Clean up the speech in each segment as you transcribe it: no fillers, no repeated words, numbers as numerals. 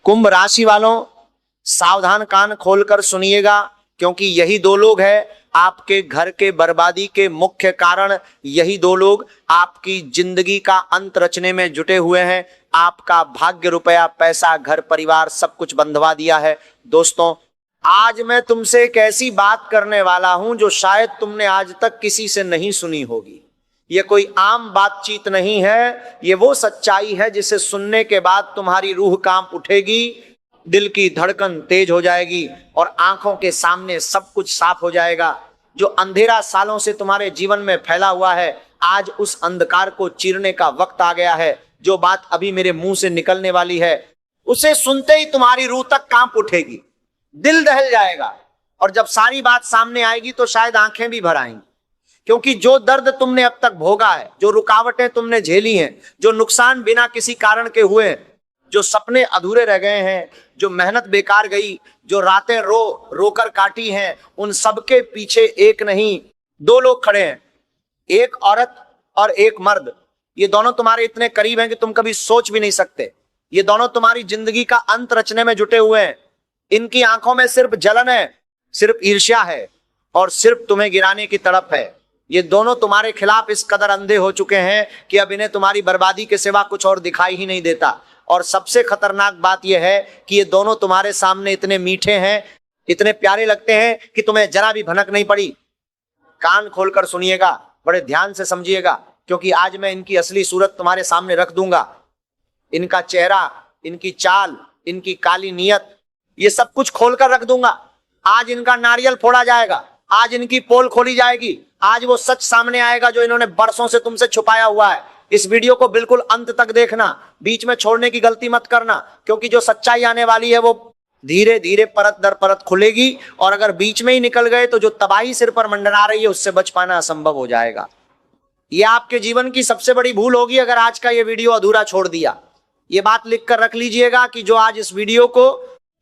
कुंभ राशि वालों, सावधान कान खोलकर सुनिएगा, क्योंकि यही दो लोग हैं आपके घर के बर्बादी के मुख्य कारण। यही दो लोग आपकी जिंदगी का अंत रचने में जुटे हुए हैं। आपका भाग्य, रुपया, पैसा, घर परिवार सब कुछ बंधवा दिया है। दोस्तों, आज मैं तुमसे एक ऐसी बात करने वाला हूं जो शायद तुमने आज तक किसी से नहीं सुनी होगी। ये कोई आम बातचीत नहीं है, ये वो सच्चाई है जिसे सुनने के बाद तुम्हारी रूह कांप उठेगी, दिल की धड़कन तेज हो जाएगी और आंखों के सामने सब कुछ साफ हो जाएगा। जो अंधेरा सालों से तुम्हारे जीवन में फैला हुआ है, आज उस अंधकार को चीरने का वक्त आ गया है। जो बात अभी मेरे मुंह से निकलने वाली है, उसे सुनते ही तुम्हारी रूह तक कांप उठेगी, दिल दहल जाएगा, और जब सारी बात सामने आएगी तो शायद आंखें भी भर आएंगी। क्योंकि जो दर्द तुमने अब तक भोगा है, जो रुकावटें तुमने झेली हैं, जो नुकसान बिना किसी कारण के हुए, जो सपने अधूरे रह गए हैं, जो मेहनत बेकार गई, जो रातें रो रोकर काटी हैं, उन सबके पीछे एक नहीं दो लोग खड़े हैं, एक औरत और एक मर्द। ये दोनों तुम्हारे इतने करीब हैं कि तुम कभी सोच भी नहीं सकते। ये दोनों तुम्हारी जिंदगी का अंत रचने में जुटे हुए हैं। इनकी आंखों में सिर्फ जलन है, सिर्फ ईर्ष्या है और सिर्फ तुम्हें गिराने की तड़प है। ये दोनों तुम्हारे खिलाफ इस कदर अंधे हो चुके हैं कि अब इन्हें तुम्हारी बर्बादी के सिवा कुछ और दिखाई ही नहीं देता। और सबसे खतरनाक बात यह है कि ये दोनों तुम्हारे सामने इतने मीठे हैं, इतने प्यारे लगते हैं कि तुम्हें जरा भी भनक नहीं पड़ी। कान खोलकर सुनिएगा, बड़े ध्यान से समझिएगा, क्योंकि आज मैं इनकी असली सूरत तुम्हारे सामने रख दूंगा। इनका चेहरा, इनकी चाल, इनकी काली नीयत, ये सब कुछ खोलकर रख दूंगा। आज इनका नारियल फोड़ा जाएगा, आज इनकी पोल खोली जाएगी, आज वो सच सामने आएगा जो इन्होंने बरसों से तुमसे छुपाया हुआ है। इस वीडियो को बिल्कुल अंत तक देखना, बीच में छोड़ने की गलती मत करना, क्योंकि जो सच्चाई आने वाली है वो धीरे धीरे परत दर परत खुलेगी, और अगर बीच में ही निकल गए तो जो तबाही सिर पर मंडरा रही है उससे बच पाना असंभव हो जाएगा। ये आपके जीवन की सबसे बड़ी भूल होगी अगर आज का ये वीडियो अधूरा छोड़ दिया। ये बात लिख कर रख लीजिएगा कि जो आज इस वीडियो को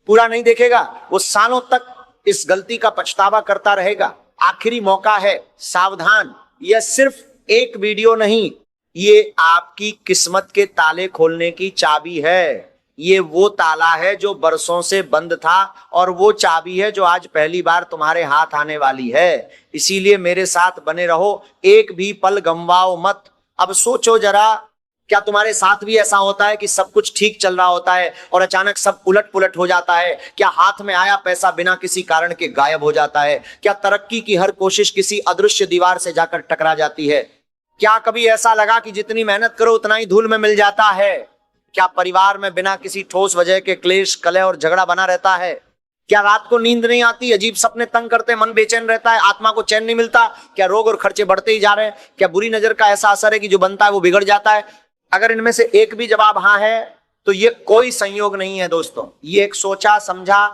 पूरा नहीं देखेगा वो सालों तक इस गलती का पछतावा करता रहेगा। आखिरी मौका है, सावधान। यह सिर्फ एक वीडियो नहीं, ये आपकी किस्मत के ताले खोलने की चाबी है। ये वो ताला है जो बरसों से बंद था, और वो चाबी है जो आज पहली बार तुम्हारे हाथ आने वाली है। इसीलिए मेरे साथ बने रहो, एक भी पल गंवाओ मत। अब सोचो जरा, क्या तुम्हारे साथ भी ऐसा होता है कि सब कुछ ठीक चल रहा होता है और अचानक सब उलट पुलट हो जाता है? क्या हाथ में आया पैसा बिना किसी कारण के गायब हो जाता है? क्या तरक्की की हर कोशिश किसी अदृश्य दीवार से जाकर टकरा जाती है? क्या कभी ऐसा लगा कि जितनी मेहनत करो उतना ही धूल में मिल जाता है? क्या परिवार में बिना किसी ठोस वजह के क्लेश, कलह और झगड़ा बना रहता है? क्या रात को नींद नहीं आती, अजीब सपने तंग करते, मन बेचैन रहता है, आत्मा को चैन नहीं मिलता? क्या रोग और खर्चे बढ़ते ही जा रहे हैं? क्या बुरी नजर का ऐसा असर है कि जो बनता है वो बिगड़ जाता है? अगर इनमें से एक भी जवाब हाँ है तो ये कोई संयोग नहीं है दोस्तों, ये एक सोचा समझा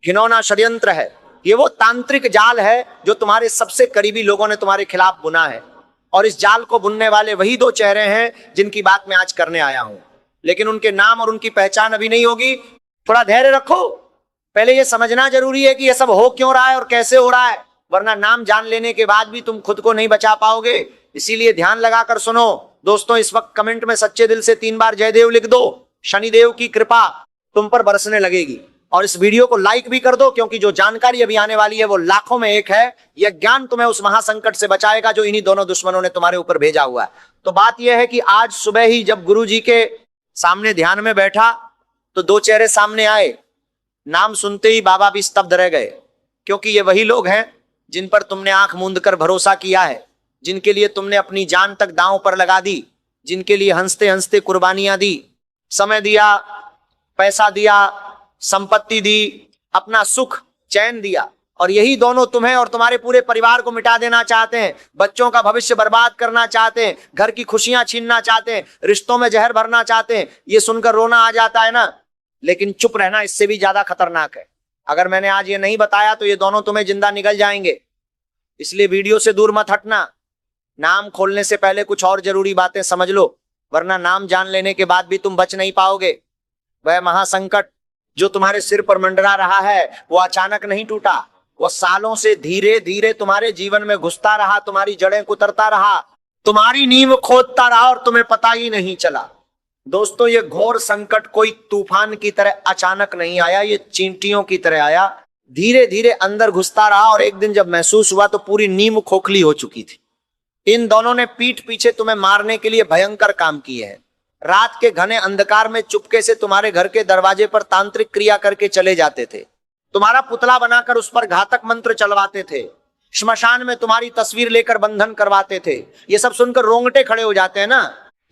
घिनौना षड्यंत्र है। ये वो तांत्रिक जाल है जो तुम्हारे सबसे करीबी लोगों ने तुम्हारे खिलाफ बुना है, और इस जाल को बुनने वाले वही दो चेहरे हैं जिनकी बात मैं आज करने आया हूं। लेकिन उनके नाम और उनकी पहचान अभी नहीं होगी। थोड़ा धैर्य रखो, पहले ये समझना जरूरी है कि ये सब हो क्यों रहा है और कैसे हो रहा है, वरना नाम जान लेने के बाद भी तुम खुद को नहीं बचा पाओगे। इसीलिए ध्यान लगाकर सुनो दोस्तों। इस वक्त कमेंट में सच्चे दिल से 3 बार जयदेव लिख दो, शनिदेव की कृपा तुम पर बरसने लगेगी। और इस वीडियो को लाइक भी कर दो, क्योंकि जो जानकारी अभी आने वाली है वो लाखों में एक है। यह ज्ञान तुम्हें उस महासंकट से बचाएगा जो इन्हीं दोनों दुश्मनों ने तुम्हारे ऊपर भेजा हुआ है। तो बात यह है कि आज सुबह ही जब गुरु जी के सामने ध्यान में बैठा तो 2 चेहरे सामने आए। नाम सुनते ही बाबा भी स्तब्ध रह गए, क्योंकि ये वही लोग हैं जिन पर तुमने आंख मूंद कर भरोसा किया है, जिनके लिए तुमने अपनी जान तक दांव पर लगा दी, जिनके लिए हंसते हंसते कुर्बानियां दी, समय दिया, पैसा दिया, संपत्ति दी, अपना सुख चैन दिया। और यही दोनों तुम्हें और तुम्हारे पूरे परिवार को मिटा देना चाहते हैं, बच्चों का भविष्य बर्बाद करना चाहते हैं, घर की खुशियां छीनना चाहते हैं, रिश्तों में जहर भरना चाहते हैं। ये सुनकर रोना आ जाता है ना, लेकिन चुप रहना इससे भी ज्यादा खतरनाक है। अगर मैंने आज ये नहीं बताया तो ये दोनों तुम्हें जिंदा निगल जाएंगे। इसलिए वीडियो से दूर मत हटना। नाम खोलने से पहले कुछ और जरूरी बातें समझ लो, वरना नाम जान लेने के बाद भी तुम बच नहीं पाओगे। वह महासंकट जो तुम्हारे सिर पर मंडरा रहा है वो अचानक नहीं टूटा, वो सालों से धीरे धीरे तुम्हारे जीवन में घुसता रहा, तुम्हारी जड़ें कुतरता रहा, तुम्हारी नींव खोदता रहा और तुम्हें पता ही नहीं चला। दोस्तों ये घोर संकट कोई तूफान की तरह अचानक नहीं आया, ये चींटियों की तरह आया, धीरे धीरे अंदर घुसता रहा और एक दिन जब महसूस हुआ तो पूरी नींव खोखली हो चुकी थी। इन दोनों ने पीठ पीछे तुम्हें मारने के लिए भयंकर काम किए हैं। रात के घने अंधकार में चुपके से तुम्हारे घर के दरवाजे पर तांत्रिक क्रिया करके चले जाते थे, तुम्हारा पुतला बनाकर उस पर घातक मंत्र चलवाते थे, श्मशान में तुम्हारी तस्वीर लेकर बंधन करवाते थे। ये सब सुनकर रोंगटे खड़े हो जाते हैं ना,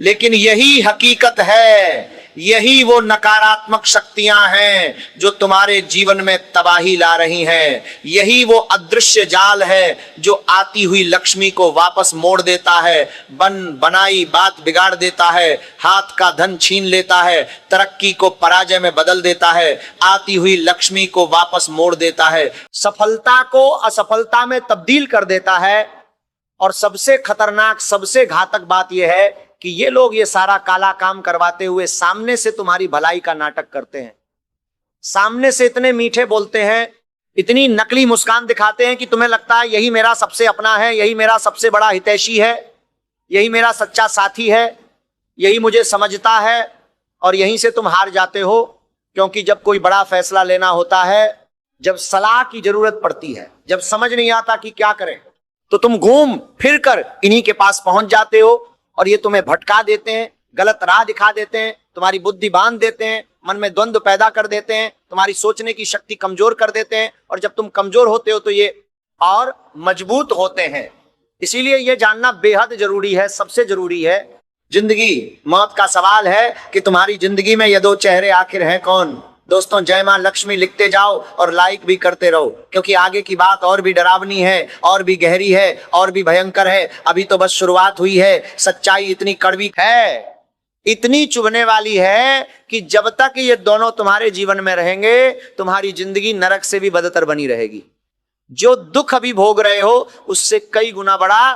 लेकिन यही हकीकत है, यही वो नकारात्मक शक्तियां हैं जो तुम्हारे जीवन में तबाही ला रही हैं। यही वो अदृश्य जाल है जो आती हुई लक्ष्मी को वापस मोड़ देता है, बनाई बात बिगाड़ देता है, हाथ का धन छीन लेता है, तरक्की को पराजय में बदल देता है, आती हुई लक्ष्मी को वापस मोड़ देता है, सफलता को असफलता में तब्दील कर देता है। और सबसे खतरनाक, सबसे घातक बात यह है कि ये लोग ये सारा काला काम करवाते हुए सामने से तुम्हारी भलाई का नाटक करते हैं, सामने से इतने मीठे बोलते हैं, इतनी नकली मुस्कान दिखाते हैं कि तुम्हें लगता है यही मेरा सबसे अपना है, यही मेरा सबसे बड़ा हितैषी है, यही मेरा सच्चा साथी है, यही मुझे समझता है। और यहीं से तुम हार जाते हो, क्योंकि जब कोई बड़ा फैसला लेना होता है, जब सलाह की जरूरत पड़ती है, जब समझ नहीं आता कि क्या करें, तो तुम घूम फिर कर इन्हीं के पास पहुंच जाते हो और ये तुम्हें भटका देते हैं, गलत राह दिखा देते हैं, तुम्हारी बुद्धि बांध देते हैं, मन में द्वंद्व पैदा कर देते हैं, तुम्हारी सोचने की शक्ति कमजोर कर देते हैं। और जब तुम कमजोर होते हो तो ये और मजबूत होते हैं। इसीलिए ये जानना बेहद जरूरी है, सबसे जरूरी है। जिंदगी मौत का सवाल है कि तुम्हारी जिंदगी में ये दो चेहरे आखिर हैं कौन। दोस्तों जय मां लक्ष्मी लिखते जाओ और लाइक भी करते रहो, क्योंकि आगे की बात और भी डरावनी है, और भी गहरी है, और भी भयंकर है। अभी तो बस शुरुआत हुई है। सच्चाई इतनी कड़वी है, इतनी चुभने वाली है कि जब तक ये दोनों तुम्हारे जीवन में रहेंगे, तुम्हारी जिंदगी नरक से भी बदतर बनी रहेगी। जो दुख अभी भोग रहे हो उससे कई गुना बड़ा,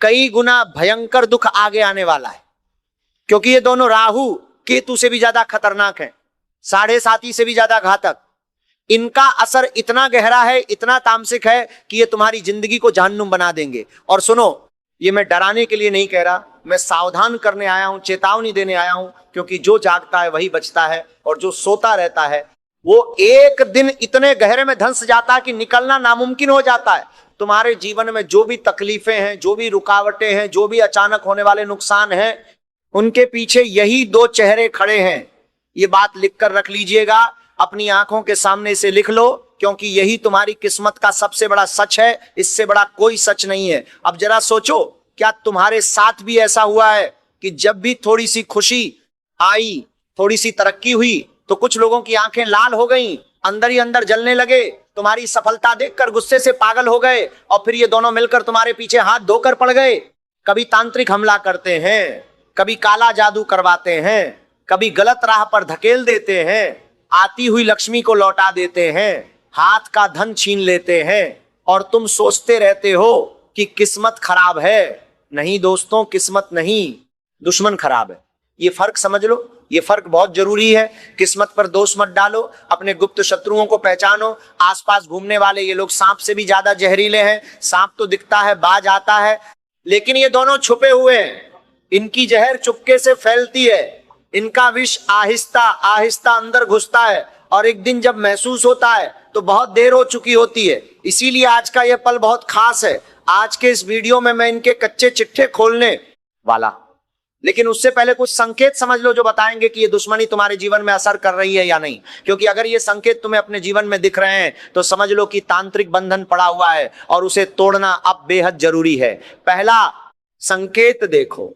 कई गुना भयंकर दुख आगे आने वाला है, क्योंकि ये दोनों राहु केतु से भी ज्यादा खतरनाक हैं, 7.5 से भी ज्यादा घातक। इनका असर इतना गहरा है, इतना तामसिक है कि ये तुम्हारी जिंदगी को जहन्नुम बना देंगे। और सुनो, ये मैं डराने के लिए नहीं कह रहा, मैं सावधान करने आया हूं, चेतावनी देने आया हूं, क्योंकि जो जागता है वही बचता है, और जो सोता रहता है वो एक दिन इतने गहरे में धंस जाता है कि निकलना नामुमकिन हो जाता है। तुम्हारे जीवन में जो भी तकलीफें हैं, जो भी रुकावटें हैं, जो भी अचानक होने वाले नुकसान हैं, उनके पीछे यही दो चेहरे खड़े हैं। ये बात लिखकर रख लीजिएगा, अपनी आंखों के सामने से लिख लो, क्योंकि यही तुम्हारी किस्मत का सबसे बड़ा सच है, इससे बड़ा कोई सच नहीं है। अब जरा सोचो, क्या तुम्हारे साथ भी ऐसा हुआ है कि जब भी थोड़ी सी खुशी आई, थोड़ी सी तरक्की हुई, तो कुछ लोगों की आंखें लाल हो गईं, अंदर ही अंदर जलने लगे, तुम्हारी सफलता देखकर गुस्से से पागल हो गए, और फिर ये दोनों मिलकर तुम्हारे पीछे हाथ धोकर पड़ गए। कभी तांत्रिक हमला करते हैं, कभी काला जादू करवाते हैं, कभी गलत राह पर धकेल देते हैं, आती हुई लक्ष्मी को लौटा देते हैं, हाथ का धन छीन लेते हैं, और तुम सोचते रहते हो कि किस्मत खराब है। नहीं दोस्तों, किस्मत नहीं, दुश्मन खराब है। ये फर्क समझ लो, ये फर्क बहुत जरूरी है। किस्मत पर दोष मत डालो, अपने गुप्त शत्रुओं को पहचानो। आसपास घूमने वाले ये लोग सांप से भी ज्यादा जहरीले हैं। सांप तो दिखता है, बाज आता है, लेकिन ये दोनों छुपे हुए हैं। इनकी जहर चुपके से फैलती है, इनका विष आहिस्ता आहिस्ता अंदर घुसता है, और एक दिन जब महसूस होता है तो बहुत देर हो चुकी होती है। इसीलिए आज का यह पल बहुत खास है। आज के इस वीडियो में मैं इनके कच्चे चिट्ठे खोलने वाला, लेकिन उससे पहले कुछ संकेत समझ लो जो बताएंगे कि ये दुश्मनी तुम्हारे जीवन में असर कर रही है या नहीं। क्योंकि अगर ये संकेत तुम्हें अपने जीवन में दिख रहे हैं तो समझ लो कि तांत्रिक बंधन पड़ा हुआ है और उसे तोड़ना अब बेहद जरूरी है। पहला संकेत देखो,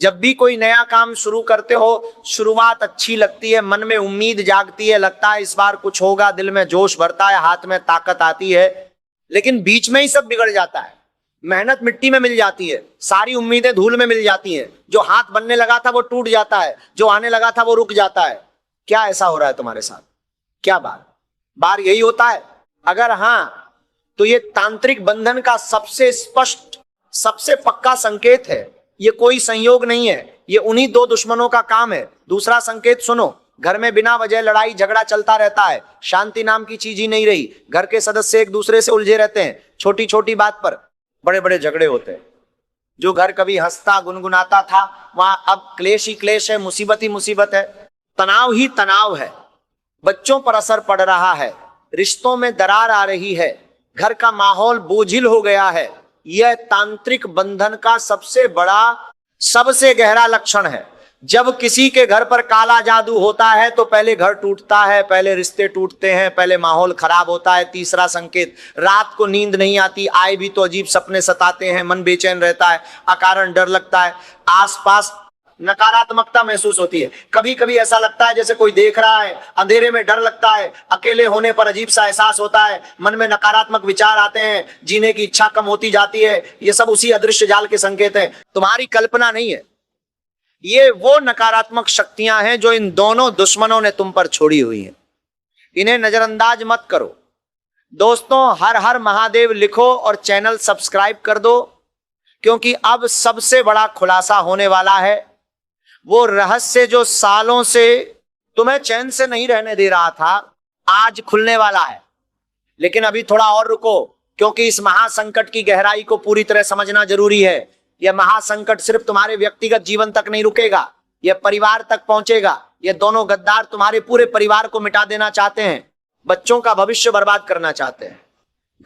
जब भी कोई नया काम शुरू करते हो, शुरुआत अच्छी लगती है, मन में उम्मीद जागती है, लगता है इस बार कुछ होगा, दिल में जोश भरता है, हाथ में ताकत आती है, लेकिन बीच में ही सब बिगड़ जाता है। मेहनत मिट्टी में मिल जाती है, सारी उम्मीदें धूल में मिल जाती हैं, जो हाथ बनने लगा था वो टूट जाता है, जो आने लगा था वो रुक जाता है। क्या ऐसा हो रहा है तुम्हारे साथ? क्या बार यही होता है? अगर हाँ, तो ये तांत्रिक बंधन का सबसे स्पष्ट, सबसे पक्का संकेत है। ये कोई संयोग नहीं है, ये उन्हीं दो दुश्मनों का काम है। दूसरा संकेत सुनो, घर में बिना वजह लड़ाई झगड़ा चलता रहता है, शांति नाम की चीज ही नहीं रही। घर के सदस्य एक दूसरे से उलझे रहते हैं, छोटी छोटी बात पर बड़े बड़े झगड़े होते हैं। जो घर कभी हंसता गुनगुनाता था वहां अब क्लेश ही क्लेश है, मुसीबत ही मुसीबत है, तनाव ही तनाव है। बच्चों पर असर पड़ रहा है, रिश्तों में दरार आ रही है, घर का माहौल बोझिल हो गया है। यह तांत्रिक बंधन का सबसे बड़ा, सबसे गहरा लक्षण है। जब किसी के घर पर काला जादू होता है तो पहले घर टूटता है, पहले रिश्ते टूटते हैं, पहले माहौल खराब होता है। तीसरा संकेत, रात को नींद नहीं आती, आए भी तो अजीब सपने सताते हैं, मन बेचैन रहता है, अकारण डर लगता है, आसपास नकारात्मकता महसूस होती है। कभी कभी ऐसा लगता है जैसे कोई देख रहा है, अंधेरे में डर लगता है, अकेले होने पर अजीब सा एहसास होता है, मन में नकारात्मक विचार आते हैं, जीने की इच्छा कम होती जाती है। ये सब उसी अदृश्य जाल के संकेत हैं, तुम्हारी कल्पना नहीं है। ये वो नकारात्मक शक्तियां हैं जो इन दोनों दुश्मनों ने तुम पर छोड़ी हुई हैं। इन्हें नजरअंदाज मत करो। दोस्तों, हर हर महादेव लिखो और चैनल सब्सक्राइब कर दो, क्योंकि अब सबसे बड़ा खुलासा होने वाला है। वो रहस्य जो सालों से तुम्हें चैन से नहीं रहने दे रहा था, आज खुलने वाला है। लेकिन अभी थोड़ा और रुको, क्योंकि इस महासंकट की गहराई को पूरी तरह समझना जरूरी है। यह महासंकट सिर्फ तुम्हारे व्यक्तिगत जीवन तक नहीं रुकेगा, यह परिवार तक पहुंचेगा। ये दोनों गद्दार तुम्हारे पूरे परिवार को मिटा देना चाहते हैं, बच्चों का भविष्य बर्बाद करना चाहते हैं,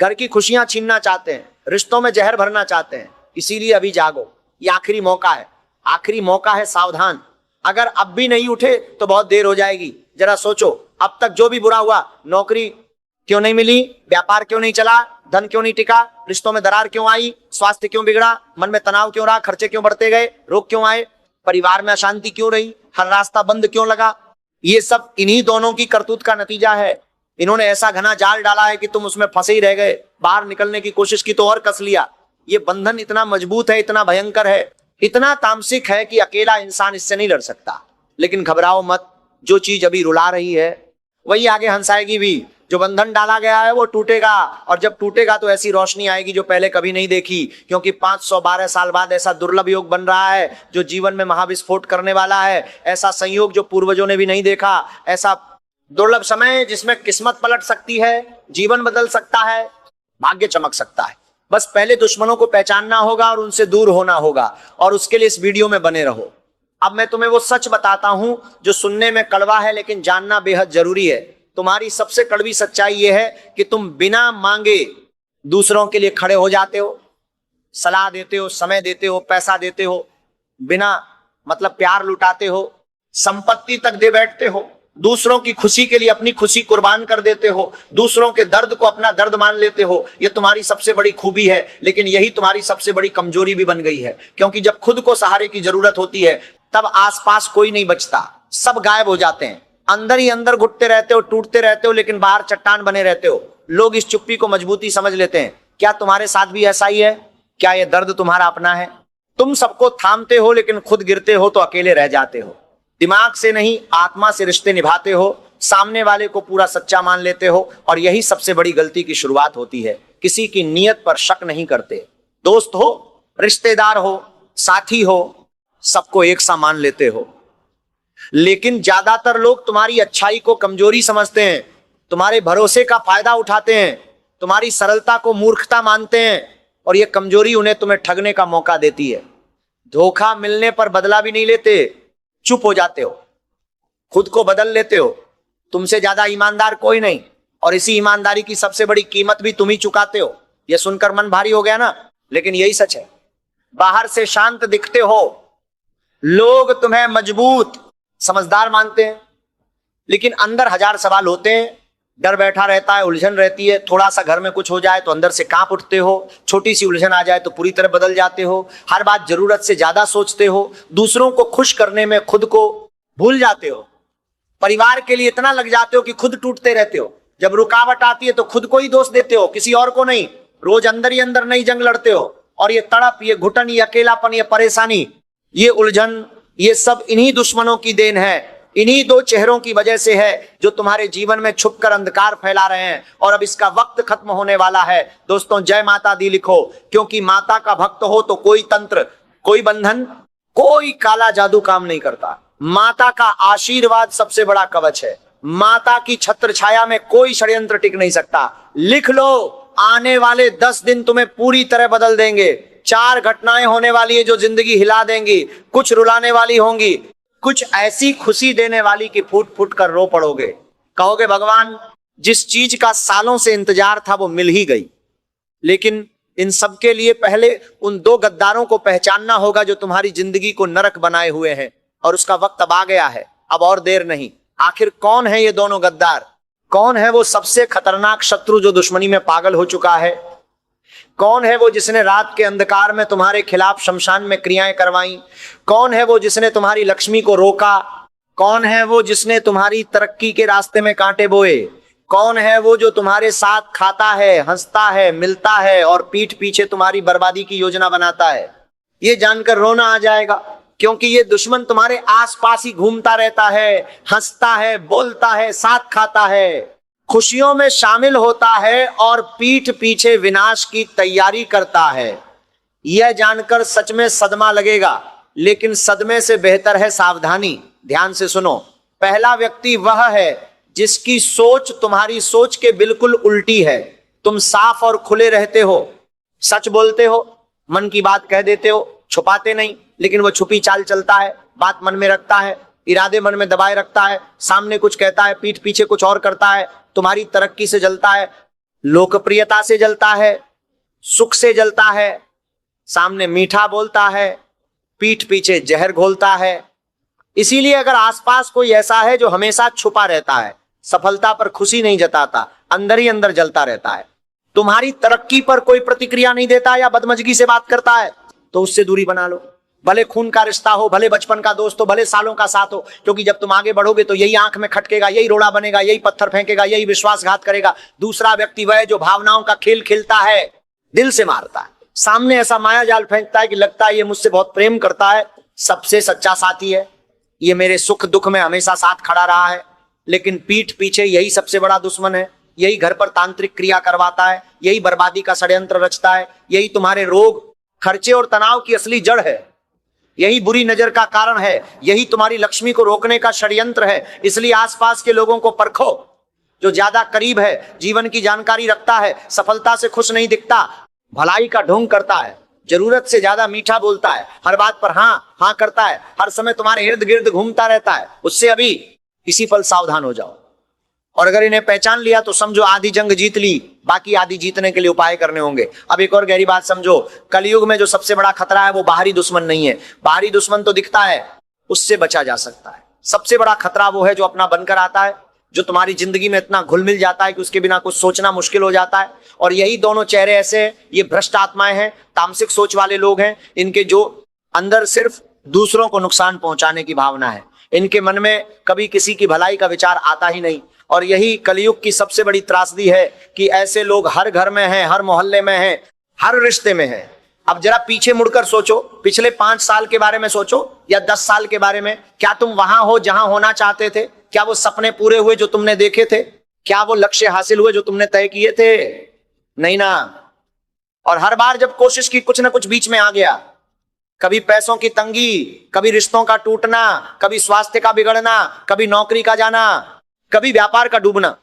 घर की खुशियां छीनना चाहते हैं, रिश्तों में जहर भरना चाहते हैं। इसीलिए अभी जागो, ये आखिरी मौका है, आखिरी मौका है, सावधान। अगर अब भी नहीं उठे तो बहुत देर हो जाएगी। जरा सोचो, अब तक जो भी बुरा हुआ, नौकरी क्यों नहीं मिली, व्यापार क्यों नहीं चला, धन क्यों नहीं टिका, रिश्तों में दरार क्यों आई, स्वास्थ्य क्यों बिगड़ा, मन में तनाव क्यों रहा, खर्चे क्यों बढ़ते गए, रोग क्यों आए, परिवार में अशांति क्यों रही, हर रास्ता बंद क्यों लगा, ये सब इन्हीं दोनों की करतूत का नतीजा है। इन्होंने ऐसा घना जाल डाला है कि तुम उसमें फंसे ही रह गए। बाहर निकलने की कोशिश की तो और कस लिया। ये बंधन इतना मजबूत है, इतना भयंकर है, इतना तामसिक है कि अकेला इंसान इससे नहीं लड़ सकता। लेकिन घबराओ मत, जो चीज अभी रुला रही है वही आगे हंसाएगी भी। जो बंधन डाला गया है वो टूटेगा, और जब टूटेगा तो ऐसी रोशनी आएगी जो पहले कभी नहीं देखी। क्योंकि 512 साल बाद ऐसा दुर्लभ योग बन रहा है जो जीवन में महाविस्फोट करने वाला है। ऐसा संयोग जो पूर्वजों ने भी नहीं देखा, ऐसा दुर्लभ समय जिसमें किस्मत पलट सकती है, जीवन बदल सकता है, भाग्य चमक सकता है। बस पहले दुश्मनों को पहचानना होगा और उनसे दूर होना होगा, और उसके लिए इस वीडियो में बने रहो। अब मैं तुम्हें वो सच बताता हूं जो सुनने में कड़वा है लेकिन जानना बेहद जरूरी है। तुम्हारी सबसे कड़वी सच्चाई यह है कि तुम बिना मांगे दूसरों के लिए खड़े हो जाते हो, सलाह देते हो, समय देते हो, पैसा देते हो, बिना मतलब प्यार लुटाते हो, संपत्ति तक दे बैठते हो, दूसरों की खुशी के लिए अपनी खुशी कुर्बान कर देते हो, दूसरों के दर्द को अपना दर्द मान लेते हो। यह तुम्हारी सबसे बड़ी खूबी है, लेकिन यही तुम्हारी सबसे बड़ी कमजोरी भी बन गई है। क्योंकि जब खुद को सहारे की जरूरत होती है तब आसपास कोई नहीं बचता, सब गायब हो जाते हैं। अंदर ही अंदर घुटते रहते हो, टूटते रहते हो, लेकिन बाहर चट्टान बने रहते हो। लोग इस चुप्पी को मजबूती समझ लेते हैं। क्या तुम्हारे साथ भी ऐसा ही है? क्या यह दर्द तुम्हारा अपना है? तुम सबको थामते हो लेकिन खुद गिरते हो तो अकेले रह जाते हो। दिमाग से नहीं, आत्मा से रिश्ते निभाते हो, सामने वाले को पूरा सच्चा मान लेते हो, और यही सबसे बड़ी गलती की शुरुआत होती है। किसी की नीयत पर शक नहीं करते। दोस्त हो, रिश्तेदार हो, साथी हो, सबको एक सा मान लेते हो। लेकिन ज्यादातर लोग तुम्हारी अच्छाई को कमजोरी समझते हैं, तुम्हारे भरोसे का फायदा उठाते हैं, तुम्हारी सरलता को मूर्खता मानते हैं, और यह कमजोरी उन्हें तुम्हें ठगने का मौका देती है। धोखा मिलने पर बदला भी नहीं लेते, चुप हो जाते हो, खुद को बदल लेते हो। तुमसे ज्यादा ईमानदार कोई नहीं, और इसी ईमानदारी की सबसे बड़ी कीमत भी तुम ही चुकाते हो। यह सुनकर मन भारी हो गया ना, लेकिन यही सच है। बाहर से शांत दिखते हो, लोग तुम्हें मजबूत समझदार मानते हैं, लेकिन अंदर हजार सवाल होते हैं। डर बैठा रहता है, उलझन रहती है। थोड़ा सा घर में कुछ हो जाए तो अंदर से कांप उठते हो, छोटी सी उलझन आ जाए तो पूरी तरह बदल जाते हो, हर बात जरूरत से ज्यादा सोचते हो, दूसरों को खुश करने में खुद को भूल जाते हो, परिवार के लिए इतना लग जाते हो कि खुद टूटते रहते हो। जब रुकावट आती है तो खुद को ही दोष देते हो, किसी और को नहीं। रोज अंदर ही अंदर नई जंग लड़ते हो, और ये तड़प, ये घुटन, ये अकेलापन, ये परेशानी, ये उलझन, ये सब इन्हीं दुश्मनों की देन है। इन्हीं दो चेहरों की वजह से है जो तुम्हारे जीवन में छुपकर अंधकार फैला रहे हैं, और अब इसका वक्त खत्म होने वाला है। दोस्तों, जय माता दी लिखो, क्योंकि माता का भक्त हो तो कोई तंत्र, कोई बंधन, कोई काला जादू काम नहीं करता। माता का आशीर्वाद सबसे बड़ा कवच है। माता की छत्र छाया में कोई षड्यंत्र टिक नहीं सकता। लिख लो, आने वाले 10 दिन तुम्हें पूरी तरह बदल देंगे। चार घटनाएं होने वाली है जो जिंदगी हिला देंगी, कुछ रुलाने वाली होंगी, कुछ ऐसी खुशी देने वाली कि फूट फूट कर रो पड़ोगे। कहोगे भगवान जिस चीज का सालों से इंतजार था वो मिल ही गई। लेकिन इन सब के लिए पहले उन दो गद्दारों को पहचानना होगा जो तुम्हारी जिंदगी को नरक बनाए हुए हैं, और उसका वक्त अब आ गया है, अब और देर नहीं। आखिर कौन है ये दोनों गद्दार? कौन है वो सबसे खतरनाक शत्रु जो दुश्मनी में पागल हो चुका है? कौन है वो जिसने रात के अंधकार में तुम्हारे खिलाफ शमशान में क्रियाएं करवाई? कौन है वो जिसने तुम्हारी लक्ष्मी को रोका? कौन है वो जिसने तुम्हारी तरक्की के रास्ते में कांटे बोए? कौन है वो जो तुम्हारे साथ खाता है, हंसता है, मिलता है और पीठ पीछे तुम्हारी बर्बादी की योजना बनाता है? ये जानकर रोना आ जाएगा, क्योंकि ये दुश्मन तुम्हारे आसपास ही घूमता रहता है, हंसता है, बोलता है, साथ खाता है, खुशियों में शामिल होता है और पीठ पीछे विनाश की तैयारी करता है। यह जानकर सच में सदमा लगेगा, लेकिन सदमे से बेहतर है सावधानी। ध्यान से सुनो। पहला व्यक्ति वह है जिसकी सोच तुम्हारी सोच के बिल्कुल उल्टी है। तुम साफ और खुले रहते हो, सच बोलते हो, मन की बात कह देते हो, छुपाते नहीं, लेकिन वो छुपी चाल चलता है, बात मन में रखता है, इरादे मन में दबाए रखता है, सामने कुछ कहता है, पीठ पीछे कुछ और करता है। तुम्हारी तरक्की से जलता है, लोकप्रियता से जलता है, सुख से जलता है, सामने मीठा बोलता है, पीठ पीछे जहर घोलता है। इसीलिए अगर आसपास कोई ऐसा है जो हमेशा छुपा रहता है, सफलता पर खुशी नहीं जताता, अंदर ही अंदर जलता रहता है, तुम्हारी तरक्की पर कोई प्रतिक्रिया नहीं देता या बदमजगी से बात करता है, तो उससे दूरी बना लो। भले खून का रिश्ता हो, भले बचपन का दोस्त हो, भले सालों का साथ हो, क्योंकि जब तुम आगे बढ़ोगे तो यही आंख में खटकेगा, यही रोड़ा बनेगा, यही पत्थर फेंकेगा, यही विश्वासघात करेगा। दूसरा व्यक्ति वह है जो भावनाओं का खेल खेलता है, दिल से मारता है, सामने ऐसा माया जाल फेंकता है कि लगता है ये मुझसे बहुत प्रेम करता है, सबसे सच्चा साथी है, ये मेरे सुख दुख में हमेशा साथ खड़ा रहा है, लेकिन पीठ पीछे यही सबसे बड़ा दुश्मन है। यही घर पर तांत्रिक क्रिया करवाता है, यही बर्बादी का षड्यंत्र रचता है, यही तुम्हारे रोग, खर्चे और तनाव की असली जड़ है, यही बुरी नजर का कारण है, यही तुम्हारी लक्ष्मी को रोकने का षड्यंत्र है। इसलिए आसपास के लोगों को परखो। जो ज्यादा करीब है, जीवन की जानकारी रखता है, सफलता से खुश नहीं दिखता, भलाई का ढोंग करता है, जरूरत से ज्यादा मीठा बोलता है, हर बात पर हाँ हाँ करता है, हर समय तुम्हारे इर्द गिर्द घूमता रहता है, उससे अभी इसी पल सावधान हो जाओ। और अगर इन्हें पहचान लिया तो समझो आधी जंग जीत ली, बाकी आधी जीतने के लिए उपाय करने होंगे। अब एक और गहरी बात समझो, कलयुग में जो सबसे बड़ा खतरा है वो बाहरी दुश्मन नहीं है। बाहरी दुश्मन तो दिखता है, उससे बचा जा सकता है। सबसे बड़ा खतरा वो है जो अपना बनकर आता है, जो तुम्हारी जिंदगी में इतना घुल मिल जाता है कि उसके बिना कुछ सोचना मुश्किल हो जाता है। और यही दोनों चेहरे ऐसे हैं, ये भ्रष्ट आत्माएं हैं, तामसिक सोच वाले लोग हैं, इनके जो अंदर सिर्फ दूसरों को नुकसान पहुंचाने की भावना है, इनके मन में कभी किसी की भलाई का विचार आता ही नहीं। और यही कलयुग की सबसे बड़ी त्रासदी है कि ऐसे लोग हर घर में हैं, हर मोहल्ले में हैं, हर रिश्ते में हैं। अब जरा पीछे मुड़कर सोचो, पिछले 5 साल के बारे में सोचो या 10 साल के बारे में। क्या तुम वहां हो जहां होना चाहते थे? क्या वो सपने पूरे हुए जो तुमने देखे थे? क्या वो लक्ष्य हासिल हुए जो तुमने तय किए थे? नहीं ना। और हर बार जब कोशिश की, कुछ ना कुछ बीच में आ गया। कभी पैसों की तंगी, कभी रिश्तों का टूटना, कभी स्वास्थ्य का बिगड़ना, कभी नौकरी का जाना, कभी व्यापार का डूबना।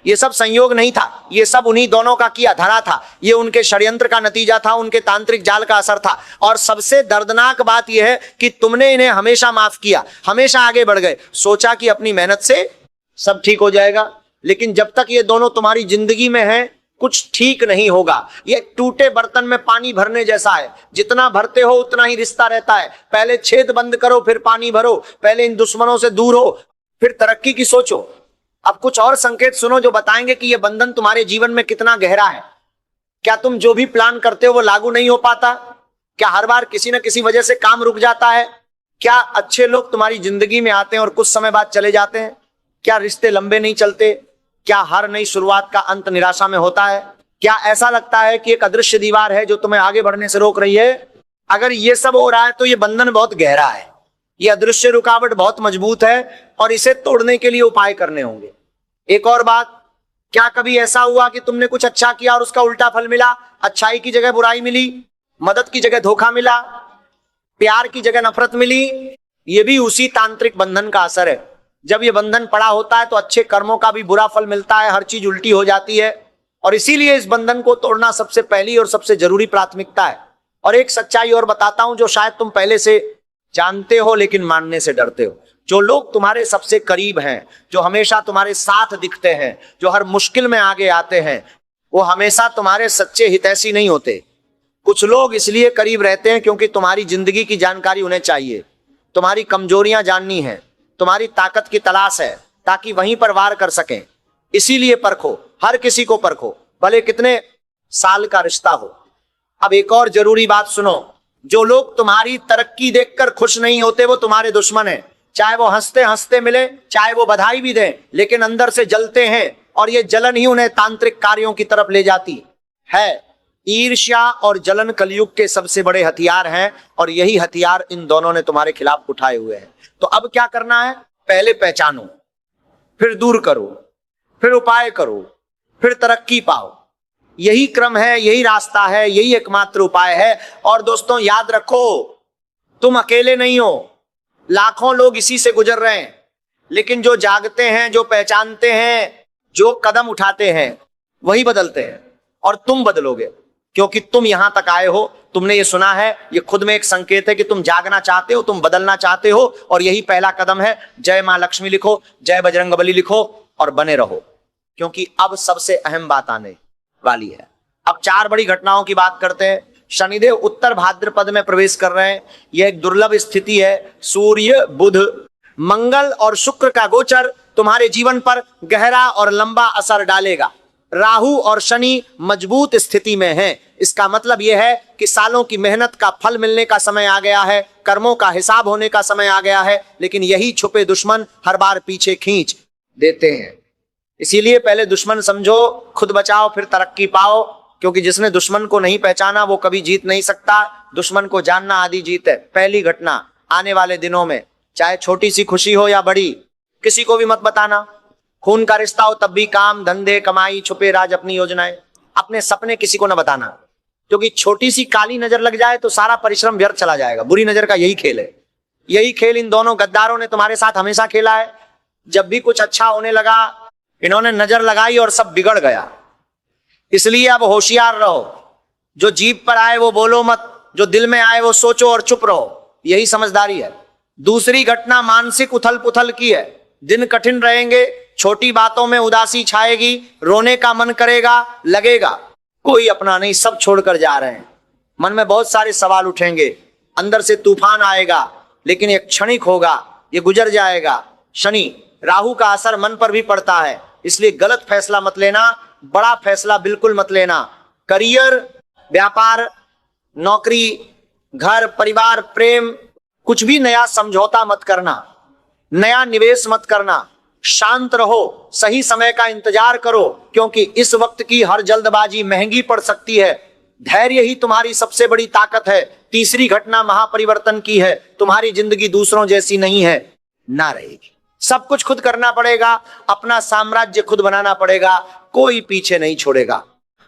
ये सब संयोग नहीं था, ये सब उन्हीं दोनों का किया धरा था। ये उनके षड्यंत्र का नतीजा था, उनके तांत्रिक जाल का असर था। और सबसे दर्दनाक बात यह है कि तुमने इन्हें हमेशा माफ किया, हमेशा आगे बढ़ गए, सोचा कि अपनी मेहनत से सब ठीक हो जाएगा। लेकिन जब तक ये दोनों तुम्हारी जिंदगी में हैं, कुछ ठीक नहीं होगा। ये टूटे बर्तन में पानी भरने जैसा है, जितना भरते हो उतना ही रिश्ता रहता है। पहले छेद बंद करो, फिर पानी भरो। पहले इन दुश्मनों से दूर हो, फिर तरक्की की सोचो। अब कुछ और संकेत सुनो जो बताएंगे कि यह बंधन तुम्हारे जीवन में कितना गहरा है। क्या तुम जो भी प्लान करते हो वो लागू नहीं हो पाता? क्या हर बार किसी न किसी वजह से काम रुक जाता है? क्या अच्छे लोग तुम्हारी जिंदगी में आते हैं और कुछ समय बाद चले जाते हैं? क्या रिश्ते लंबे नहीं चलते? क्या हर नई शुरुआत का अंत निराशा में होता है? क्या ऐसा लगता है कि एक अदृश्य दीवार है जो तुम्हें आगे बढ़ने से रोक रही है? अगर ये सब हो रहा है तो ये बंधन बहुत गहरा है, ये अदृश्य रुकावट बहुत मजबूत है और इसे तोड़ने के लिए उपाय करने होंगे। एक और बात, क्या कभी ऐसा हुआ कि तुमने कुछ अच्छा किया और उसका उल्टा फल मिला? अच्छाई की जगह बुराई मिली, मदद की जगह धोखा मिला, प्यार की जगह नफरत मिली? ये भी उसी तांत्रिक बंधन का असर है। जब ये बंधन पड़ा होता है तो अच्छे कर्मों का भी बुरा फल मिलता है, हर चीज उल्टी हो जाती है। और इसीलिए इस बंधन को तोड़ना सबसे पहली और सबसे जरूरी प्राथमिकता है। और एक सच्चाई और बताता हूं जो शायद तुम पहले से जानते हो लेकिन मानने से डरते हो। जो लोग तुम्हारे सबसे करीब हैं, जो हमेशा तुम्हारे साथ दिखते हैं, जो हर मुश्किल में आगे आते हैं, वो हमेशा तुम्हारे सच्चे हितैषी नहीं होते। कुछ लोग इसलिए करीब रहते हैं क्योंकि तुम्हारी जिंदगी की जानकारी उन्हें चाहिए, तुम्हारी कमजोरियां जाननी है, तुम्हारी ताकत की तलाश है, ताकि वहीं पर वार कर सकें। इसीलिए परखो, हर किसी को परखो, भले कितने साल का रिश्ता हो। अब एक और जरूरी बात सुनो, जो लोग तुम्हारी तरक्की देखकर खुश नहीं होते वो तुम्हारे दुश्मन हैं। चाहे वो हंसते हंसते मिले, चाहे वो बधाई भी दें, लेकिन अंदर से जलते हैं, और ये जलन ही उन्हें तांत्रिक कार्यों की तरफ ले जाती है। ईर्ष्या और जलन कलयुग के सबसे बड़े हथियार हैं, और यही हथियार इन दोनों ने तुम्हारे खिलाफ उठाए हुए हैं। तो अब क्या करना है? पहले पहचानो, फिर दूर करो, फिर उपाय करो, फिर तरक्की पाओ। यही क्रम है, यही रास्ता है, यही एकमात्र उपाय है। और दोस्तों याद रखो, तुम अकेले नहीं हो, लाखों लोग इसी से गुजर रहे हैं। लेकिन जो जागते हैं, जो पहचानते हैं, जो कदम उठाते हैं, वही बदलते हैं। और तुम बदलोगे, क्योंकि तुम यहां तक आए हो। तुमने ये सुना है, ये खुद में एक संकेत है कि तुम जागना चाहते हो, तुम बदलना चाहते हो, और यही पहला कदम है। जय मां लक्ष्मी लिखो, जय बजरंगबली लिखो और बने रहो, क्योंकि अब सबसे अहम बात आने वाली है। अब 4 बड़ी घटनाओं की बात करते हैं। शनिदेव उत्तर भाद्रपद में प्रवेश कर रहे हैं। यह एक दुर्लभ स्थिति है। सूर्य, बुध, मंगल और शुक्र का गोचर तुम्हारे जीवन पर गहरा और लंबा असर डालेगा। राहु और शनि मजबूत स्थिति में हैं। इसका मतलब यह है कि सालों की मेहनत का फल मिलने का समय आ गया है, कर्मों का हिसाब होने का समय आ गया है। लेकिन यही छुपे दुश्मन हर बार पीछे खींच देते हैं। इसीलिए पहले दुश्मन समझो, खुद बचाओ, फिर तरक्की पाओ। क्योंकि जिसने दुश्मन को नहीं पहचाना वो कभी जीत नहीं सकता। दुश्मन को जानना आधी जीत है। पहली घटना, आने वाले दिनों में चाहे छोटी सी खुशी हो या बड़ी, किसी को भी मत बताना। खून का रिश्ता हो तब भी, काम, धंधे, कमाई, छुपे राज, अपनी योजनाएं, अपने सपने किसी को न बताना। क्योंकि छोटी सी काली नजर लग जाए तो सारा परिश्रम व्यर्थ चला जाएगा। बुरी नजर का यही खेल है। यही खेल इन दोनों गद्दारों ने तुम्हारे साथ हमेशा खेला है। जब भी कुछ अच्छा होने लगा, इन्होंने नजर लगाई और सब बिगड़ गया। इसलिए अब होशियार रहो। जो जीभ पर आए वो बोलो मत, जो दिल में आए वो सोचो और चुप रहो। यही समझदारी है। दूसरी घटना मानसिक उथल पुथल की है। दिन कठिन रहेंगे, छोटी बातों में उदासी छाएगी, रोने का मन करेगा, लगेगा कोई अपना नहीं, सब छोड़कर जा रहे हैं। मन में बहुत सारे सवाल उठेंगे, अंदर से तूफान आएगा, लेकिन ये क्षणिक होगा, ये गुजर जाएगा। शनि, राहु का असर मन पर भी पड़ता है, इसलिए गलत फैसला मत लेना, बड़ा फैसला बिल्कुल मत लेना। करियर, व्यापार, नौकरी, घर, परिवार, प्रेम, कुछ भी नया समझौता मत करना, नया निवेश मत करना। शांत रहो, सही समय का इंतजार करो, क्योंकि इस वक्त की हर जल्दबाजी महंगी पड़ सकती है। धैर्य ही तुम्हारी सबसे बड़ी ताकत है। तीसरी घटना महापरिवर्तन की है। तुम्हारी जिंदगी दूसरों जैसी नहीं है, ना रहेगी। सब कुछ खुद करना पड़ेगा, अपना साम्राज्य खुद बनाना पड़ेगा, कोई पीछे नहीं छोड़ेगा।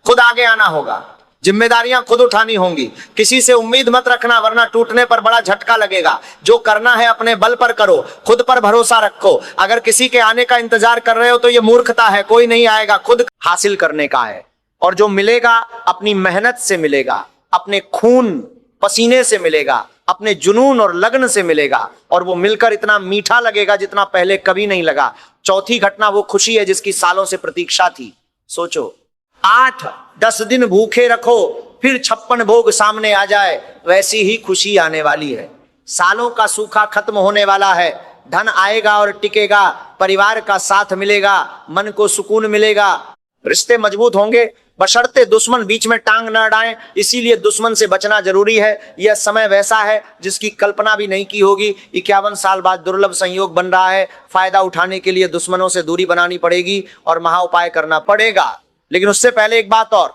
खुद आगे आना होगा, जिम्मेदारियां खुद उठानी होंगी। किसी से उम्मीद मत रखना, वरना टूटने पर बड़ा झटका लगेगा। जो करना है अपने बल पर करो, खुद पर भरोसा रखो। अगर किसी के आने का इंतजार कर रहे हो तो ये मूर्खता है, कोई नहीं आएगा, खुद हासिल करने का है। और जो मिलेगा अपनी मेहनत से मिलेगा, अपने खून पसीने से मिलेगा, अपने जुनून और लगन से मिलेगा, और वो मिलकर इतना मीठा लगेगा जितना पहले कभी नहीं लगा। चौथी घटना वो खुशी है जिसकी सालों से प्रतीक्षा थी। सोचो, 8-10 दिन भूखे रखो, फिर 56 भोग सामने आ जाए, वैसी ही खुशी आने वाली है। सालों का सूखा खत्म होने वाला है। धन आएगा और टिकेगा, परिवार का साथ मिलेगा, मन को सुकून मिलेगा, रिश्ते मजबूत होंगे, बशर्ते दुश्मन बीच में टांग न अड़ाएं। इसीलिए दुश्मन से बचना जरूरी है। यह समय वैसा है जिसकी कल्पना भी नहीं की होगी। 51 साल बाद दुर्लभ संयोग बन रहा है। फायदा उठाने के लिए दुश्मनों से दूरी बनानी पड़ेगी और महा उपाय करना पड़ेगा। लेकिन उससे पहले एक बात और,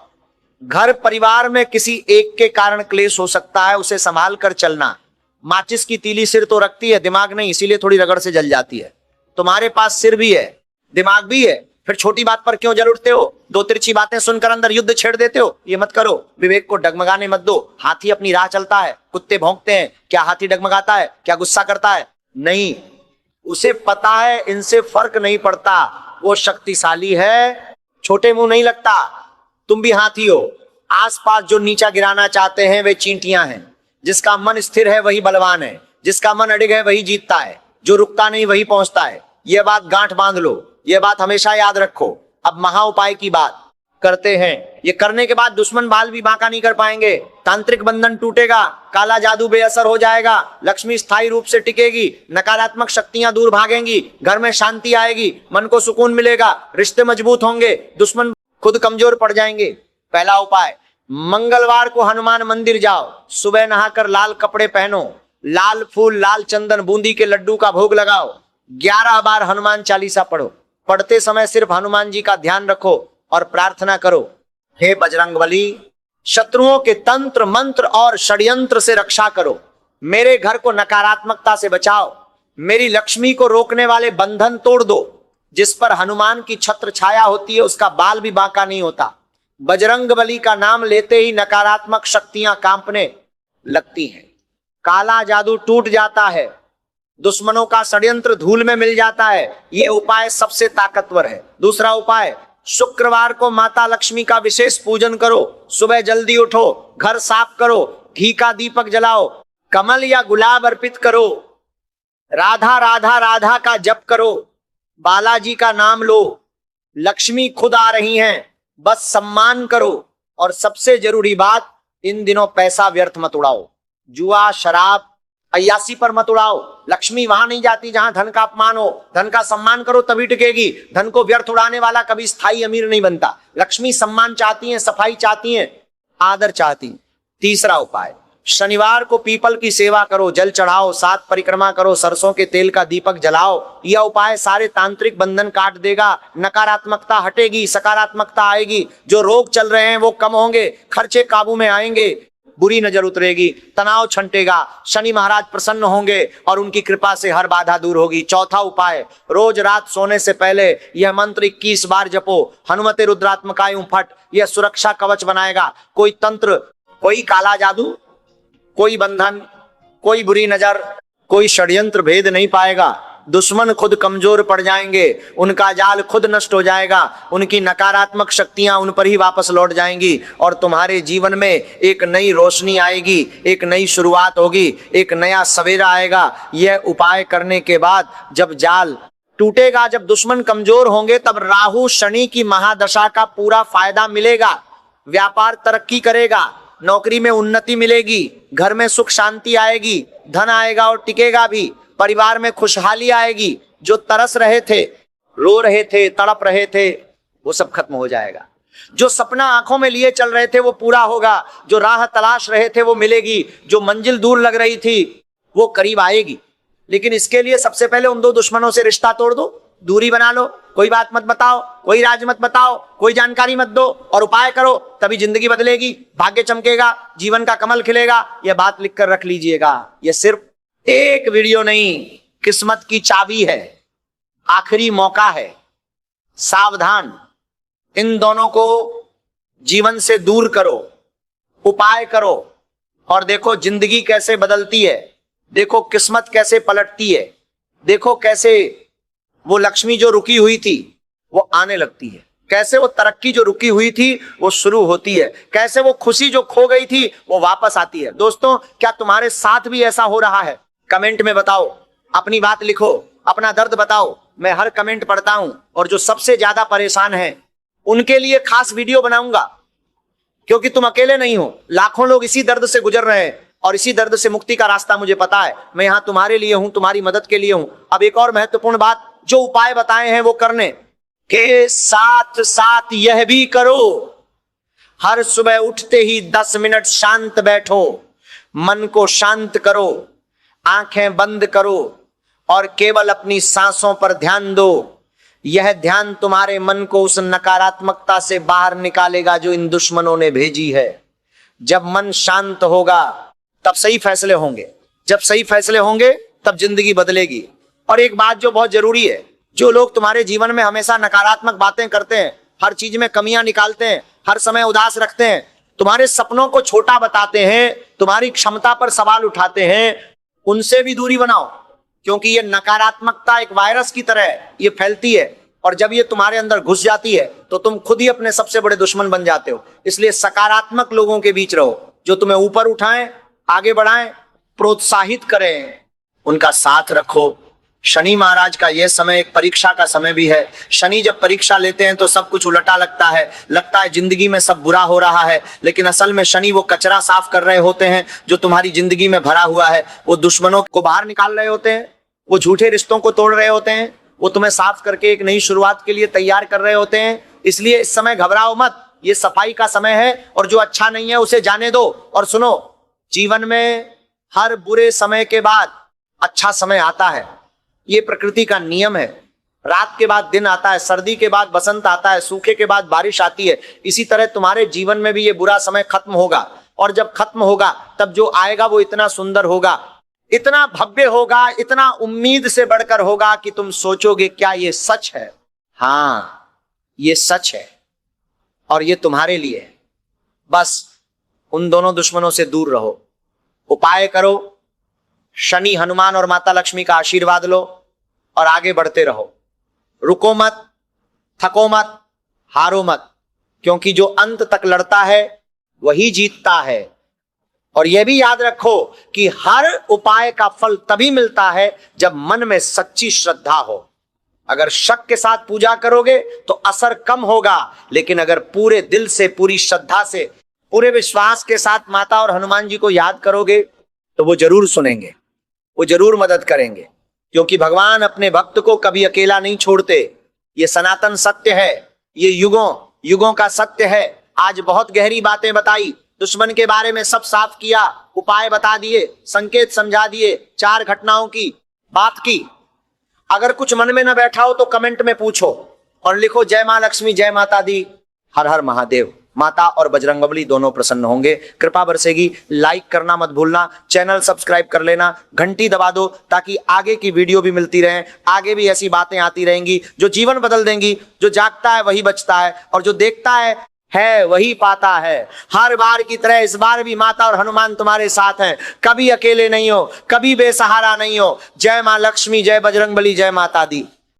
घर परिवार में किसी एक के कारण क्लेश हो सकता है, उसे संभाल कर चलना। माचिस की तीली सिर तो रखती है, दिमाग नहीं, इसीलिए थोड़ी रगड़ से जल जाती है। तुम्हारे पास सिर भी है, दिमाग भी है, फिर छोटी बात पर क्यों जल उठते हो? दो तिरछी बातें सुनकर अंदर युद्ध छेड़ देते हो। ये मत करो, विवेक को डगमगाने मत दो। हाथी अपनी राह चलता है, कुत्ते भौंकते हैं, क्या हाथी डगमगाता है? क्या गुस्सा करता है? नहीं, उसे पता है इनसे फर्क नहीं पड़ता, वो शक्तिशाली है, छोटे मुंह नहीं लगता। तुम भी हाथी हो, आसपास जो नीचा गिराना चाहते हैं वे चींटियां हैं। जिसका मन स्थिर है वही बलवान है, जिसका मन अडिग है वही जीतता है, जो रुकता नहीं वही पहुंचता है। यह बात गांठ बांध लो, यह बात हमेशा याद रखो। अब महा उपाय की बात करते हैं। ये करने के बाद दुश्मन बाल भी बांका नहीं कर पाएंगे, तांत्रिक बंधन टूटेगा, काला जादू बेअसर हो जाएगा, लक्ष्मी स्थायी रूप से टिकेगी, नकारात्मक शक्तियां दूर भागेंगी, घर में शांति आएगी, मन को सुकून मिलेगा, रिश्ते मजबूत होंगे, दुश्मन खुद कमजोर पड़ जाएंगे। पहला उपाय, मंगलवार को हनुमान मंदिर जाओ, सुबह नहाकर लाल कपड़े पहनो, लाल फूल, लाल चंदन, बूंदी के लड्डू का भोग लगाओ, 11 बार हनुमान चालीसा पढ़ो। पढ़ते समय सिर्फ हनुमान जी का ध्यान रखो और प्रार्थना करो, हे बजरंगबली, शत्रुओं के तंत्र मंत्र और षड्यंत्र से रक्षा करो, मेरे घर को नकारात्मकता से बचाओ, मेरी लक्ष्मी को रोकने वाले बंधन तोड़ दो। जिस पर हनुमान की छत्र छाया होती है उसका बाल भी बांका नहीं होता। बजरंगबली का नाम लेते ही नकारात्मक शक्तियां कांपने लगती हैं, काला जादू टूट जाता है, दुश्मनों का षड्यंत्र धूल में मिल जाता है। यह उपाय सबसे ताकतवर है। दूसरा उपाय, शुक्रवार को माता लक्ष्मी का विशेष पूजन करो, सुबह जल्दी उठो, घर साफ करो, घी का दीपक जलाओ, कमल या गुलाब अर्पित करो, राधा राधा राधा का जप करो, बालाजी का नाम लो, लक्ष्मी खुद आ रही हैं, बस सम्मान करो। और सबसे जरूरी बात, इन दिनों पैसा व्यर्थ मत उड़ाओ, जुआ शराब अय्यासी पर मत उड़ाओ। लक्ष्मी वहां नहीं जाती जहां धन का अपमान हो, धन का सम्मान करो तभी टिकेगी। धन को व्यर्थ उड़ाने वाला कभी स्थायी अमीर नहीं बनता। लक्ष्मी सम्मान चाहती हैं, सफाई चाहती हैं, आदर चाहती हैं। तीसरा उपाय, शनिवार को पीपल की सेवा करो, जल चढ़ाओ, 7 परिक्रमा करो, सरसों के तेल का दीपक जलाओ। यह उपाय सारे तांत्रिक बंधन काट देगा, नकारात्मकता हटेगी, सकारात्मकता आएगी, जो रोग चल रहे हैं वो कम होंगे, खर्चे काबू में आएंगे, बुरी नजर उतरेगी, तनाव छंटेगा, शनि महाराज प्रसन्न होंगे और उनकी कृपा से हर बाधा दूर होगी। चौथा उपाय, रोज रात सोने से पहले यह मंत्र 21 बार जपो, हनुमते रुद्रात्मकाय फट। यह सुरक्षा कवच बनाएगा। कोई तंत्र, कोई काला जादू, कोई बंधन, कोई बुरी नजर, कोई षड्यंत्र भेद नहीं पाएगा। दुश्मन खुद कमजोर पड़ जाएंगे, उनका जाल खुद नष्ट हो जाएगा, उनकी नकारात्मक शक्तियां उन पर ही वापस लौट जाएंगी और तुम्हारे जीवन में एक नई रोशनी आएगी, एक नई शुरुआत होगी, एक नया सवेरा आएगा। यह उपाय करने के बाद जब जाल टूटेगा, जब दुश्मन कमजोर होंगे, तब राहु शनि की महादशा का पूरा फायदा मिलेगा। व्यापार तरक्की करेगा, नौकरी में उन्नति मिलेगी, घर में सुख शांति आएगी, धन आएगा और टिकेगा भी, परिवार में खुशहाली आएगी। जो तरस रहे थे, रो रहे थे, तड़प रहे थे, वो सब खत्म हो जाएगा। जो सपना आंखों में लिए चल रहे थे वो पूरा होगा, जो राह तलाश रहे थे वो मिलेगी, जो मंजिल दूर लग रही थी वो करीब आएगी। लेकिन इसके लिए सबसे पहले उन 2 दुश्मनों से रिश्ता तोड़ दो, दूरी बना लो, कोई बात मत बताओ, कोई राज मत बताओ, कोई जानकारी मत दो और उपाय करो, तभी जिंदगी बदलेगी, भाग्य चमकेगा, जीवन का कमल खिलेगा। यह बात लिखकर रख लीजिएगा। यह सिर्फ एक वीडियो नहीं, किस्मत की चाबी है, आखिरी मौका है। सावधान, इन दोनों को जीवन से दूर करो, उपाय करो और देखो जिंदगी कैसे बदलती है, देखो किस्मत कैसे पलटती है, देखो कैसे वो लक्ष्मी जो रुकी हुई थी वो आने लगती है, कैसे वो तरक्की जो रुकी हुई थी वो शुरू होती है, कैसे वो खुशी जो खो गई थी वो वापस आती है। दोस्तों, क्या तुम्हारे साथ भी ऐसा हो रहा है? कमेंट में बताओ, अपनी बात लिखो, अपना दर्द बताओ। मैं हर कमेंट पढ़ता हूं और जो सबसे ज्यादा परेशान है उनके लिए खास वीडियो बनाऊंगा, क्योंकि तुम अकेले नहीं हो, लाखों लोग इसी दर्द से गुजर रहे हैं और इसी दर्द से मुक्ति का रास्ता मुझे पता है। मैं यहां तुम्हारे लिए हूं, तुम्हारी मदद के लिए हूं। अब एक और महत्वपूर्ण बात, जो उपाय बताए हैं वो करने के साथ साथ यह भी करो, हर सुबह उठते ही 10 मिनट शांत बैठो, मन को शांत करो, आंखें बंद करो और केवल अपनी सांसों पर ध्यान दो। यह ध्यान तुम्हारे मन को उस नकारात्मकता से बाहर निकालेगा जो इन दुश्मनों ने भेजी है। जब मन शांत होगा तब सही फैसले होंगे, जब सही फैसले होंगे तब जिंदगी बदलेगी। और एक बात जो बहुत जरूरी है, जो लोग तुम्हारे जीवन में हमेशा नकारात्मक बातें करते हैं, हर चीज में कमियां निकालते हैं, हर समय उदास रखते हैं, तुम्हारे सपनों को छोटा बताते हैं, तुम्हारी क्षमता पर सवाल उठाते हैं, उनसे भी दूरी बनाओ, क्योंकि ये नकारात्मकता एक वायरस की तरह है, ये फैलती है और जब ये तुम्हारे अंदर घुस जाती है तो तुम खुद ही अपने सबसे बड़े दुश्मन बन जाते हो। इसलिए सकारात्मक लोगों के बीच रहो, जो तुम्हें ऊपर उठाएं, आगे बढ़ाएं, प्रोत्साहित करें, उनका साथ रखो। शनि महाराज का यह समय एक परीक्षा का समय भी है। शनि जब परीक्षा लेते हैं तो सब कुछ उलटा लगता है जिंदगी में सब बुरा हो रहा है, लेकिन असल में शनि वो कचरा साफ कर रहे होते हैं जो तुम्हारी जिंदगी में भरा हुआ है। वो दुश्मनों को बाहर निकाल रहे होते हैं, वो झूठे रिश्तों को तोड़ रहे होते हैं, वो तुम्हें साफ करके एक नई शुरुआत के लिए तैयार कर रहे होते हैं। इसलिए इस समय घबराओ मत, ये सफाई का समय है और जो अच्छा नहीं है उसे जाने दो। और सुनो, जीवन में हर बुरे समय के बाद अच्छा समय आता है, ये प्रकृति का नियम है। रात के बाद दिन आता है, सर्दी के बाद बसंत आता है, सूखे के बाद बारिश आती है। इसी तरह तुम्हारे जीवन में भी ये बुरा समय खत्म होगा, और जब खत्म होगा तब जो आएगा वो इतना सुंदर होगा, इतना भव्य होगा, इतना उम्मीद से बढ़कर होगा कि तुम सोचोगे क्या ये सच है? हाँ, ये सच है और ये तुम्हारे लिए है। बस उन दोनों दुश्मनों से दूर रहो, उपाय करो, शनि, हनुमान और माता लक्ष्मी का आशीर्वाद लो और आगे बढ़ते रहो। रुको मत, थको मत, हारो मत, क्योंकि जो अंत तक लड़ता है वही जीतता है। और यह भी याद रखो कि हर उपाय का फल तभी मिलता है जब मन में सच्ची श्रद्धा हो। अगर शक के साथ पूजा करोगे तो असर कम होगा, लेकिन अगर पूरे दिल से, पूरी श्रद्धा से, पूरे विश्वास के साथ माता और हनुमान जी को याद करोगे तो वो जरूर सुनेंगे, वो जरूर मदद करेंगे, क्योंकि भगवान अपने भक्त को कभी अकेला नहीं छोड़ते। ये सनातन सत्य है, ये युगों युगों का सत्य है। आज बहुत गहरी बातें बताई, दुश्मन के बारे में सब साफ किया, उपाय बता दिए, संकेत समझा दिए, 4 घटनाओं की बात की। अगर कुछ मन में न बैठा हो तो कमेंट में पूछो और लिखो जय मां लक्ष्मी, जय माता दी, हर हर महादेव। माता और बजरंगबली दोनों प्रसन्न होंगे, कृपा बरसेगी। लाइक करना मत भूलना, चैनल सब्सक्राइब कर लेना, घंटी दबा दो ताकि आगे की वीडियो भी मिलती रहे। आगे भी ऐसी बातें आती रहेंगी जो जीवन बदल देंगी। जो जागता है वही बचता है और जो देखता है वही पाता है। हर बार की तरह इस बार भी माता और हनुमान तुम्हारे साथ हैं। कभी अकेले नहीं हो, कभी बेसहारा नहीं हो। जय मां लक्ष्मी, जय बजरंगबली, जय माता दी।